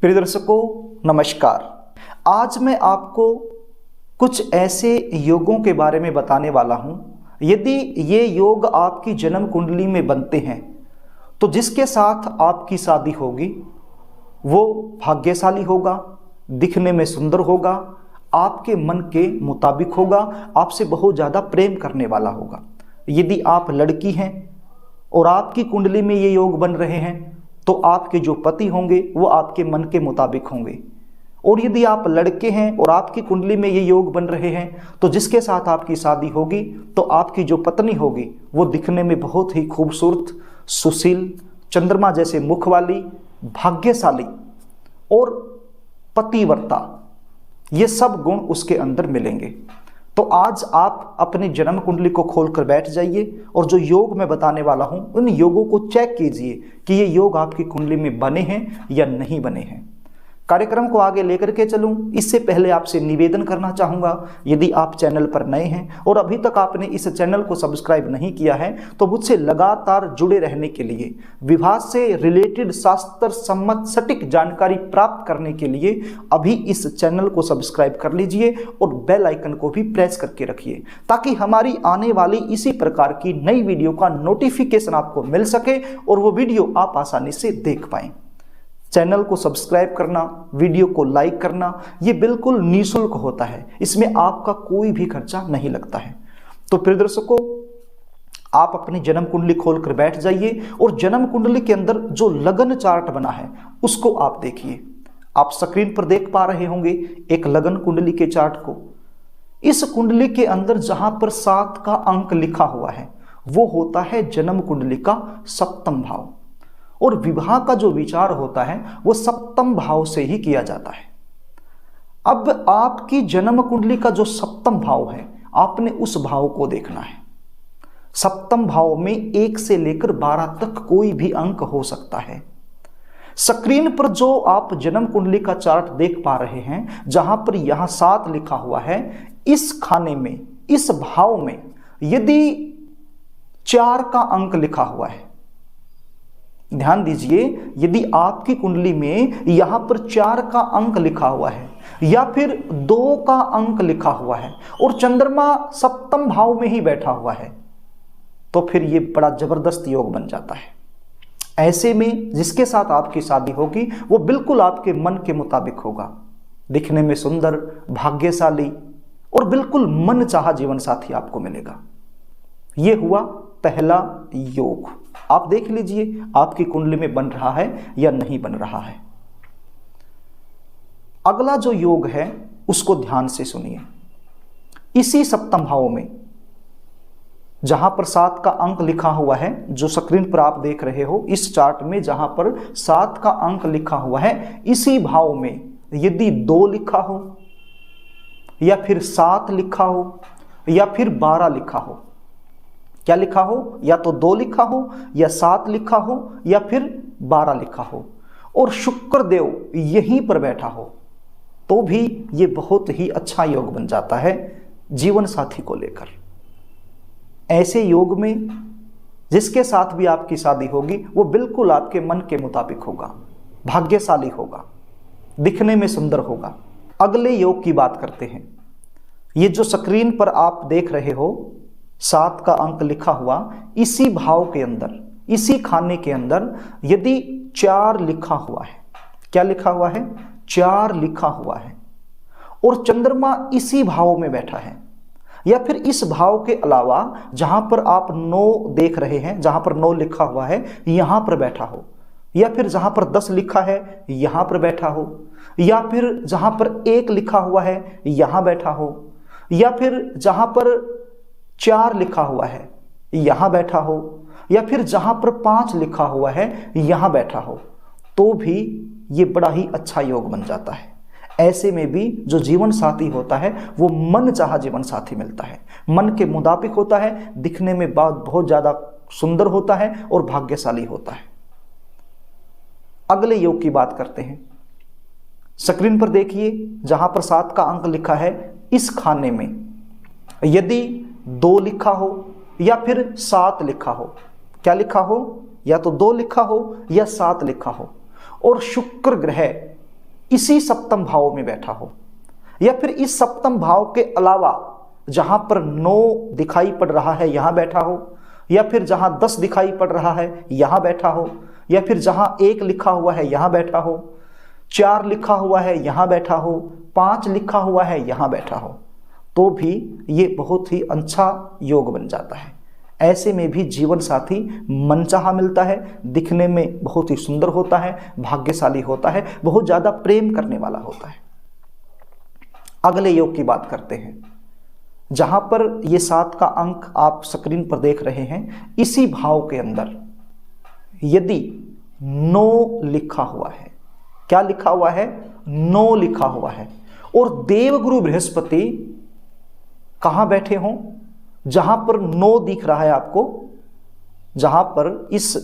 प्रिय दर्शकों नमस्कार। आज मैं आपको कुछ ऐसे योगों के बारे में बताने वाला हूं। यदि ये योग आपकी जन्म कुंडली में बनते हैं तो जिसके साथ आपकी शादी होगी वो भाग्यशाली होगा, दिखने में सुंदर होगा, आपके मन के मुताबिक होगा, आपसे बहुत ज़्यादा प्रेम करने वाला होगा। यदि आप लड़की हैं और आपकी कुंडली में ये योग बन रहे हैं तो आपके जो पति होंगे वो आपके मन के मुताबिक होंगे। और यदि आप लड़के हैं और आपकी कुंडली में ये योग बन रहे हैं तो जिसके साथ आपकी शादी होगी तो आपकी जो पत्नी होगी वो दिखने में बहुत ही खूबसूरत, सुशील, चंद्रमा जैसे मुख वाली, भाग्यशाली और पतिव्रता, ये सब गुण उसके अंदर मिलेंगे। तो आज आप अपनी जन्म कुंडली को खोलकर बैठ जाइए और जो योग मैं बताने वाला हूं उन योगों को चेक कीजिए कि ये योग आपकी कुंडली में बने हैं या नहीं बने हैं। कार्यक्रम को आगे लेकर के चलूं इससे पहले आपसे निवेदन करना चाहूँगा, यदि आप चैनल पर नए हैं और अभी तक आपने इस चैनल को सब्सक्राइब नहीं किया है तो मुझसे लगातार जुड़े रहने के लिए, विवाह से रिलेटेड शास्त्र सम्मत सटीक जानकारी प्राप्त करने के लिए अभी इस चैनल को सब्सक्राइब कर लीजिए और बेल आइकन को भी प्रेस करके रखिए ताकि हमारी आने वाली इसी प्रकार की नई वीडियो का नोटिफिकेशन आपको मिल सके और वो वीडियो आप आसानी से देख पाएं। चैनल को सब्सक्राइब करना, वीडियो को लाइक करना, ये बिल्कुल निःशुल्क होता है, इसमें आपका कोई भी खर्चा नहीं लगता है। तो प्रिय दर्शकों, आप अपनी जन्म कुंडली खोलकर बैठ जाइए और जन्म कुंडली के अंदर जो लगन चार्ट बना है उसको आप देखिए। आप स्क्रीन पर देख पा रहे होंगे एक लगन कुंडली के चार्ट को। इस कुंडली के अंदर जहां पर 7 का अंक लिखा हुआ है वो होता है जन्म कुंडली का सप्तम भाव, और विवाह का जो विचार होता है वो सप्तम भाव से ही किया जाता है। अब आपकी जन्म कुंडली का जो सप्तम भाव है आपने उस भाव को देखना है। सप्तम भाव में 1 से लेकर 12 तक कोई भी अंक हो सकता है। स्क्रीन पर जो आप जन्म कुंडली का चार्ट देख पा रहे हैं जहां पर यहां 7 लिखा हुआ है, इस खाने में, इस भाव में यदि 4 का अंक लिखा हुआ है, ध्यान दीजिए, यदि आपकी कुंडली में यहां पर 4 का अंक लिखा हुआ है या फिर 2 का अंक लिखा हुआ है और चंद्रमा सप्तम भाव में ही बैठा हुआ है तो फिर यह बड़ा जबरदस्त योग बन जाता है। ऐसे में जिसके साथ आपकी शादी होगी वो बिल्कुल आपके मन के मुताबिक होगा, दिखने में सुंदर, भाग्यशाली और बिल्कुल मन चाहा जीवन साथी आपको मिलेगा। यह हुआ पहला योग। आप देख लीजिए आपकी कुंडली में बन रहा है या नहीं बन रहा है। अगला जो योग है उसको ध्यान से सुनिए। इसी सप्तम भाव में जहां पर 7 का अंक लिखा हुआ है, जो स्क्रीन पर आप देख रहे हो इस चार्ट में जहां पर 7 का अंक लिखा हुआ है, इसी भाव में यदि 2 लिखा हो या फिर 7 लिखा हो या फिर 12 लिखा हो, क्या लिखा हो, या तो 2 लिखा हो या 7 लिखा हो या फिर 12 लिखा हो और शुक्र देव यहीं पर बैठा हो तो भी ये बहुत ही अच्छा योग बन जाता है जीवन साथी को लेकर। ऐसे योग में जिसके साथ भी आपकी शादी होगी वो बिल्कुल आपके मन के मुताबिक होगा, भाग्यशाली होगा, दिखने में सुंदर होगा। अगले योग की बात करते हैं। ये जो स्क्रीन पर आप देख रहे हो 7 का अंक लिखा हुआ, इसी भाव के अंदर, इसी खाने के अंदर यदि 4 लिखा हुआ है, क्या लिखा हुआ है, 4 लिखा हुआ है और चंद्रमा इसी भाव में बैठा है या फिर इस भाव के अलावा जहां पर आप 9 देख रहे हैं, जहां पर 9 लिखा हुआ है यहां पर बैठा हो या फिर जहां पर 10 लिखा है यहां पर बैठा हो या फिर जहां पर 1 लिखा हुआ है यहां बैठा हो या फिर जहां पर 4 लिखा हुआ है यहां बैठा हो या फिर जहां पर 5 लिखा हुआ है यहां बैठा हो तो भी ये बड़ा ही अच्छा योग बन जाता है। ऐसे में भी जो जीवन साथी होता है वो मन चाहा जीवन साथी मिलता है, मन के मुताबिक होता है, दिखने में बहुत ज़्यादा सुंदर होता है और भाग्यशाली होता है। अगले योग की बात करते हैं। स्क्रीन पर देखिए जहां पर 7 का अंक लिखा है, इस खाने में यदि 2 लिखा हो या फिर 7 लिखा हो, क्या लिखा हो, या तो 2 लिखा हो या 7 लिखा हो और शुक्र ग्रह इसी सप्तम भाव में बैठा हो, या फिर इस सप्तम भाव के अलावा जहां पर 9 दिखाई पड़ रहा है यहां बैठा हो, या फिर जहां 10 दिखाई पड़ रहा है यहां बैठा हो, या फिर जहां 1 लिखा हुआ है यहां बैठा हो, 4 लिखा हुआ है यहां बैठा हो, 5 लिखा हुआ है यहां बैठा हो, तो भी ये बहुत ही अच्छा योग बन जाता है। ऐसे में भी जीवन साथी मनचाहा मिलता है, दिखने में बहुत ही सुंदर होता है, भाग्यशाली होता है, बहुत ज़्यादा प्रेम करने वाला होता है। अगले योग की बात करते हैं, जहां पर ये 7 का अंक आप स्क्रीन पर देख रहे हैं, इसी भाव के अंदर यदि 9 लिखा हुआ है, क्या लिखा हुआ है? 9 लिखा हुआ है, और देवगुरु बृहस्पति कहां बैठे हों? जहां पर 9 दिख रहा है आपको, जहां पर इस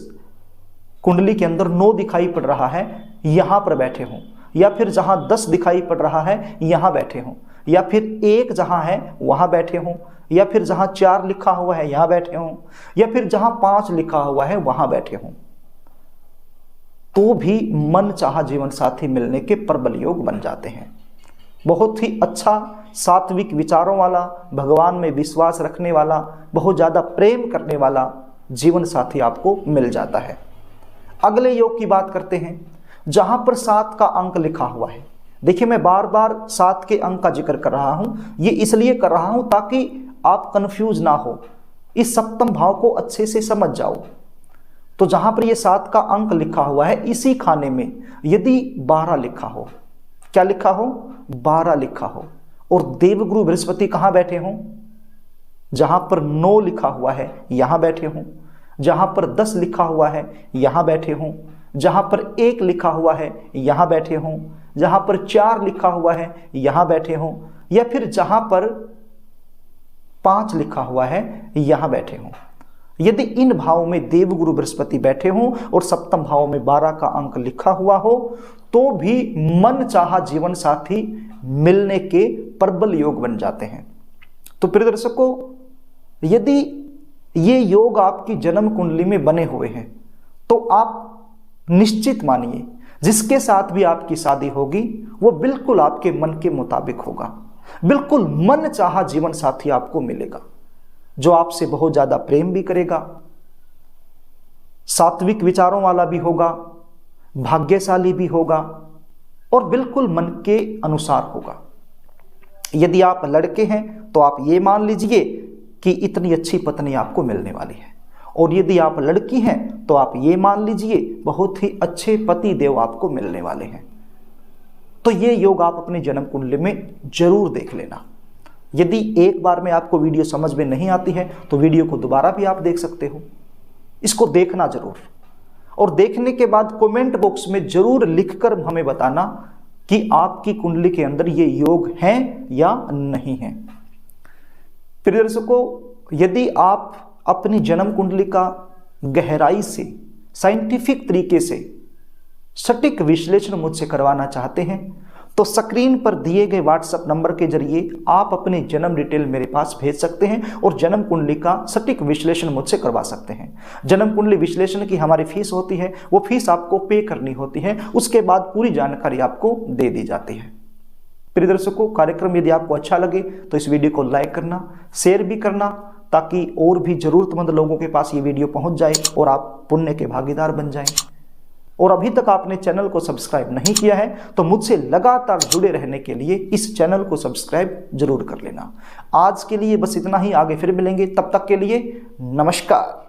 कुंडली के अंदर 9 दिखाई पड़ रहा है यहां पर बैठे हों, या फिर जहां 10 दिखाई पड़ रहा है यहां बैठे हों, या फिर 1 जहां है वहां बैठे हों, या फिर जहां 4 लिखा हुआ है यहां बैठे हों, या फिर जहां 5 लिखा हुआ है वहां बैठे हों, तो भी मन चाहा जीवन साथी मिलने के प्रबल योग बन जाते हैं। बहुत ही अच्छा सात्विक विचारों वाला, भगवान में विश्वास रखने वाला, बहुत ज़्यादा प्रेम करने वाला जीवन साथी आपको मिल जाता है। अगले योग की बात करते हैं, जहां पर 7 का अंक लिखा हुआ है। देखिए, मैं बार बार 7 के अंक का जिक्र कर रहा हूं, ये इसलिए कर रहा हूं ताकि आप कंफ्यूज ना हो, इस सप्तम भाव को अच्छे से समझ जाओ। तो जहां पर ये 7 का अंक लिखा हुआ है, इसी खाने में यदि 12 लिखा हो, क्या लिखा हो? 12 लिखा हो, और देवगुरु बृहस्पति कहां बैठे हों? जहां पर 9 लिखा हुआ है यहां बैठे हों, जहां पर 10 लिखा हुआ है यहां बैठे हों, जहां पर 1 लिखा हुआ है यहां बैठे हों, जहां पर 4 लिखा हुआ है यहां बैठे हों, या फिर जहां पर 5 लिखा हुआ है यहां बैठे हों। यदि इन भावों में देवगुरु बृहस्पति बैठे हों और सप्तम भाव में 12 का अंक लिखा हुआ हो, तो भी मन चाहा जीवन साथी मिलने के प्रबल योग बन जाते हैं। तो प्रिय दर्शकों, यदि ये योग आपकी जन्म कुंडली में बने हुए हैं, तो आप निश्चित मानिए जिसके साथ भी आपकी शादी होगी वो बिल्कुल आपके मन के मुताबिक होगा, बिल्कुल मन चाहा जीवन साथी आपको मिलेगा, जो आपसे बहुत ज्यादा प्रेम भी करेगा, सात्विक विचारों वाला भी होगा, भाग्यशाली भी होगा, और बिल्कुल मन के अनुसार होगा। यदि आप लड़के हैं तो आप ये मान लीजिए कि इतनी अच्छी पत्नी आपको मिलने वाली है, और यदि आप लड़की हैं तो आप ये मान लीजिए बहुत ही अच्छे पति देव आपको मिलने वाले हैं। तो ये योग आप अपनी जन्म कुंडली में जरूर देख लेना। यदि एक बार में आपको वीडियो समझ में नहीं आती है तो वीडियो को दोबारा भी आप देख सकते हो। इसको देखना जरूर, और देखने के बाद कमेंट बॉक्स में जरूर लिखकर हमें बताना कि आपकी कुंडली के अंदर ये योग हैं या नहीं हैं। प्रिय दर्शकों, यदि आप अपनी जन्म कुंडली का गहराई से, साइंटिफिक तरीके से सटीक विश्लेषण मुझसे करवाना चाहते हैं तो स्क्रीन पर दिए गए व्हाट्सएप नंबर के जरिए आप अपनी जन्म डिटेल मेरे पास भेज सकते हैं और जन्म कुंडली का सटीक विश्लेषण मुझसे करवा सकते हैं। जन्म कुंडली विश्लेषण की हमारी फीस होती है, वो फीस आपको पे करनी होती है, उसके बाद पूरी जानकारी आपको दे दी जाती है। प्रिय दर्शकों, कार्यक्रम यदि आपको अच्छा लगे तो इस वीडियो को लाइक करना, शेयर भी करना, ताकि और भी जरूरतमंद लोगों के पास ये वीडियो पहुंच जाए और आप पुण्य के भागीदार बन जाएं। और अभी तक आपने चैनल को सब्सक्राइब नहीं किया है तो मुझसे लगातार जुड़े रहने के लिए इस चैनल को सब्सक्राइब जरूर कर लेना। आज के लिए बस इतना ही, आगे फिर मिलेंगे, तब तक के लिए नमस्कार।